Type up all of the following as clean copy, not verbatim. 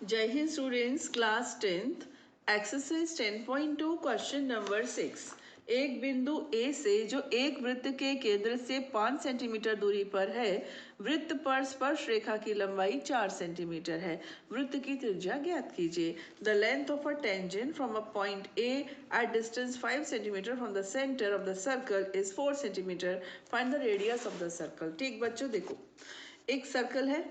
जय Hind students, class 10th exercise 10.2 question number 6। एक बिंदु ए से जो एक वृत्त के केंद्र से 5 सेंटीमीटर दूरी पर है, वृत्त पर स्पर्श रेखा की लंबाई 4 सेंटीमीटर है। वृत्त की त्रिज्या ज्ञात कीजिए। The length of a tangent from a point A at distance 5 centimetre from the centre of the circle is 4 centimetre. Find the radius of the circle. ठीक बच्चों, देखो एक सर्कल है,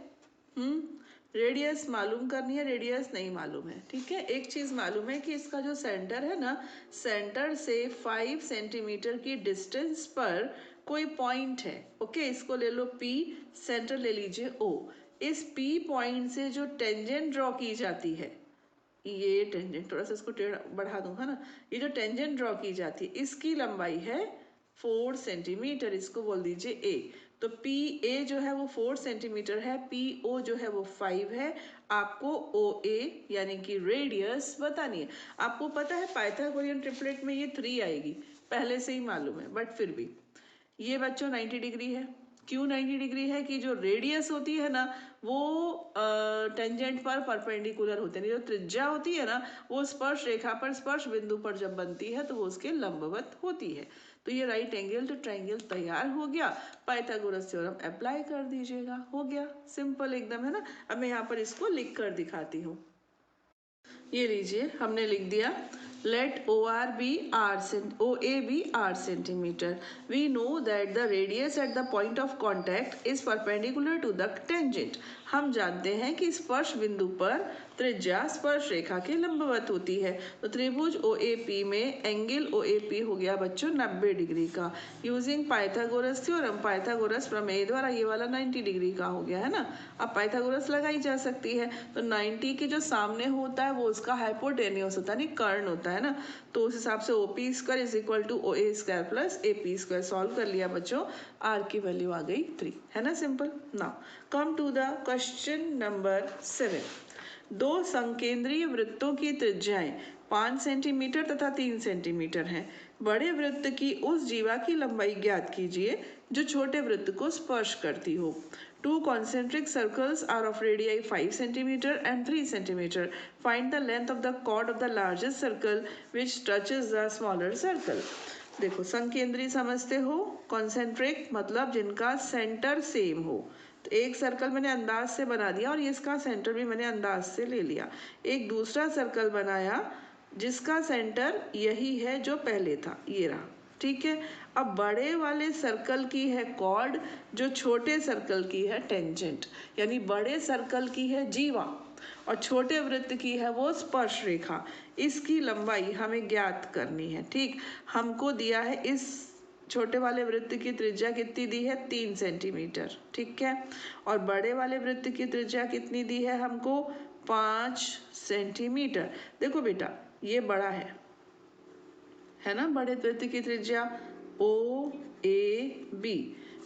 रेडियस मालूम करनी है, रेडियस नहीं मालूम है। ठीक है, एक चीज मालूम है कि इसका जो सेंटर है ना, सेंटर से 5 सेंटीमीटर की डिस्टेंस पर कोई पॉइंट है। ओके, इसको ले लो P, सेंटर ले लीजिए O। इस P पॉइंट से जो टेंजेंट ड्रॉ की जाती है, ये टेंजेंट थोड़ा सा इसको टेढ़ा बढ़ा दूंगा ना, ये जो टेंजेंट ड्रॉ की जाती है इसकी लंबाई है 4 सेंटीमीटर। इसको बोल दीजिए ए। तो पी ए जो है वो 4 सेंटीमीटर है, पी ओ जो है वो 5 है। आपको ओ ए यानी कि रेडियस बतानी है। आपको पता है पाइथागोरियन ट्रिपलेट में ये 3 आएगी, पहले से ही मालूम है, बट फिर भी ये बच्चों 90 डिग्री है। क्यों 90 डिग्री है? कि जो रेडियस होती है ना वो टेंजेंट पर परपेंडिकुलर होते हैं, जो त्रिज्या होती है ना वो स्पर्श रेखा पर, स्पर्श बिंदु पर जब बनती है तो वो उसके लंबवत होती है। तो ये राइट एंगल टू ट्रायंगल तैयार हो गया। पाइथागोरस थ्योरम अप्लाई कर दीजिएगा, हो गया सिंपल एकदम, है ना। अब मैं यहाँ पर इसको लिख कर दिखाती हूँ। ये लीजिए, हमने लिख दिया let OR be OA be R centimeter. We know that the radius at the point of contact is perpendicular to the tangent. हम जानते हैं कि स्पर्श बिंदु पर त्रिज्या स्पर्श रेखा के लंबवत होती है। तो त्रिभुज OAP में एंगल OAP हो गया बच्चों 90 डिग्री का। यूजिंग पाइथागोरस थ्योरम, पाइथागोरस प्रमेय द्वारा ये वाला 90 डिग्री का हो गया, है ना। अब पाइथागोरस लगाई जा सकती है। तो 90 के जो सामने होता है वो उसका हाइपोटेन्यूस होता है, नहीं कर्ण होता है ना। तो उस हिसाब से OP square is equal to OA square plus AP square. Solve कर लिया बच्चों, R की वैल्यू आ गई 3, है ना, simple. Now come to the question number 7। दो संकेंद्रीय वृत्तों की त्रिज्याएं 5 सेंटीमीटर तथा 3 सेंटीमीटर हैं। बड़े वृत्त की उस जीवा की लंबाई ज्ञात कीजिए जो छोटे वृत्त को स्पर्श करती हो। Two concentric circles are of radii 5 centimeter and 3 centimeter. Find the length of the chord of the largest circle which touches the smaller circle. देखो, संकेंद्री समझते हो, कॉन्सेंट्रिक मतलब जिनका सेंटर सेम हो। तो एक सर्कल मैंने अंदाज से बना दिया और इसका सेंटर भी मैंने अंदाज से ले लिया। एक दूसरा सर्कल बनाया जिसका सेंटर यही है जो पहले था, ये रहा। ठीक है, अब बड़े वाले सर्कल की है कॉर्ड, जो छोटे सर्कल की है टेंजेंट, यानी बड़े सर्कल की है जीवा और छोटे वृत्त की है वो स्पर्श रेखा। इसकी लंबाई हमें ज्ञात करनी है। ठीक, हमको दिया है इस छोटे वाले वृत्त की त्रिज्या कितनी दी है? 3 सेंटीमीटर। ठीक है, और बड़े वाले वृत्त की त्रिज्या कितनी दी है हमको? 5 सेंटीमीटर। देखो बेटा, ये बड़ा है ना, बड़े वृत्त की त्रिज्या OAB।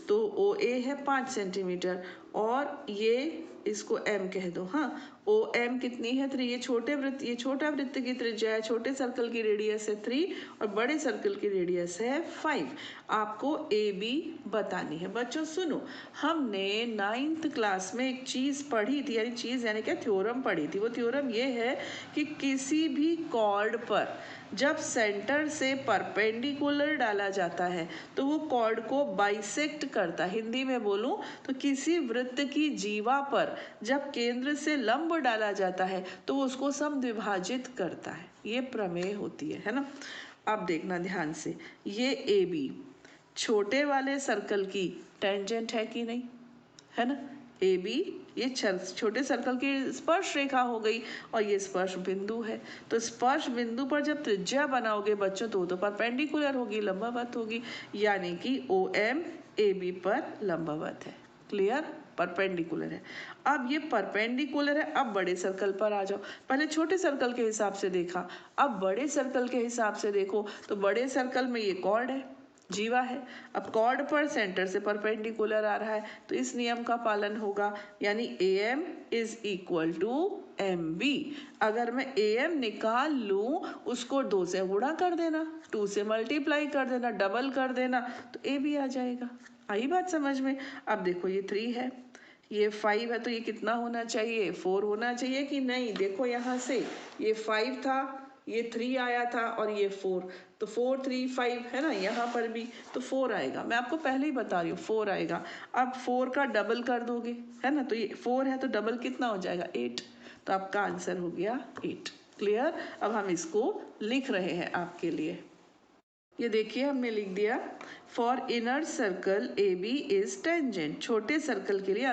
तो OA है 5 सेंटीमीटर और ये इसको M कह दो। हाँ, OM कितनी है? 3। ये छोटे वृत्त, ये छोटा वृत्त की त्रिज्या है, छोटे सर्कल की रेडियस है 3 और बड़े सर्कल की रेडियस है 5। आपको AB बतानी है। बच्चों सुनो, हमने 9th क्लास में एक चीज़ पढ़ी थी, यानी चीज़ यानी क्या, थ्योरम पढ़ी थी। वो थ्योरम ये है कि किसी भी कॉर्ड पर जब सेंटर से परपेंडिकुलर डाला जाता है तो वो कॉर्ड को बाइसेक्ट करता है। हिंदी में बोलूं तो किसी वृत्त की जीवा पर जब केंद्र से लंब डाला जाता है तो वो उसको समद्विभाजित करता है। ये प्रमेय होती है ना। अब देखना ध्यान से, ये AB छोटे वाले सर्कल की टेंजेंट है कि नहीं, है ना। AB ये छोटे सर्कल की स्पर्श रेखा हो गई और ये स्पर्श बिंदु है। तो स्पर्श बिंदु पर जब त्रिज्या बनाओगे बच्चों तो परपेंडिकुलर होगी, लंबवत होगी, यानी कि OM AB पर लंबवत है। क्लियर, परपेंडिकुलर है। अब ये परपेंडिकुलर है। अब बड़े सर्कल पर आ जाओ। पहले छोटे सर्कल के हिसाब से देखा, अब बड़े सर्कल के हिसाब से देखो। तो बड़े सर्कल में ये कॉर्ड है, जीवा है। अब कॉर्ड पर सेंटर से परपेंडिकुलर आ रहा है तो इस नियम का पालन होगा, यानी AM is equal to MB। अगर मैं AM निकाल लूं उसको 2 से गुणा कर देना, 2 से मल्टीप्लाई कर देना, डबल कर देना, तो AB आ जाएगा। आई बात समझ में? अब देखो ये 3 है, ये 5 है तो ये कितना होना चाहिए, 4 होना चाहिए कि नहीं। देखो यहाँ से ये 5 था, ये 3 आया था और ये 4, तो 4 3 5 है ना, यहाँ पर भी तो 4 आएगा। मैं आपको पहले ही बता रही हूँ 4 आएगा। अब 4 का डबल कर दोगे है ना, तो ये 4 है तो डबल कितना हो जाएगा 8, तो आपका आंसर हो गया 8। क्लियर। अब हम इसको लिख रहे हैं आपके लिए। ये देखिए हमने लिख दिया, for inner circle A B is tangent. छोटे सर्कल के लिए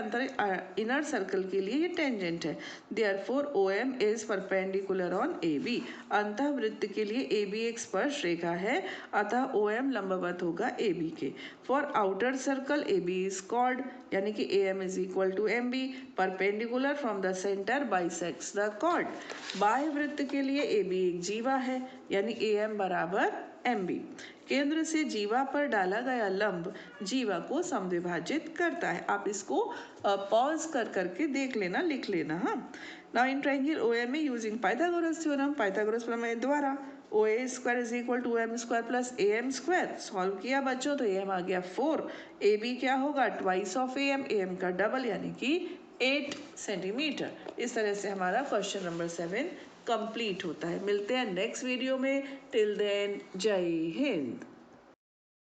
इनर सर्कल के लिए ये टेंजेंट है। Therefore O M is perpendicular on A B. अंतः वृत्त के लिए ए बी एक स्पर्श रेखा है, अतः ओ एम लंबवत होगा ए बी के। For outer circle A B is chord, यानी कि A M is equal to M B, perpendicular from the centre bisects the chord. बाह्य वृत्त के लिए ए बी एक जीवा है, यानी ए एम बराबर एम बी। केंद्र से जीवा पर डाला गया लंब जीवा को समद्विभाजित करता है। आप इसको पॉज कर करके देख लेना, लिख लेना। हाँ, now in triangle O M A using Pythagoras theorem, Pythagoras प्रमेय द्वारा O A square is equal to M square plus A M square. Solve किया बच्चों तो ए एम आ गया 4, ए बी क्या होगा ट्वाइस ऑफ ए एम का double यानी कि 8 सेंटीमीटर। इस तरह से हमारा क्वेश्चन नंबर 7 कंप्लीट होता है। मिलते हैं नेक्स्ट वीडियो में। टिल देन जय हिंद।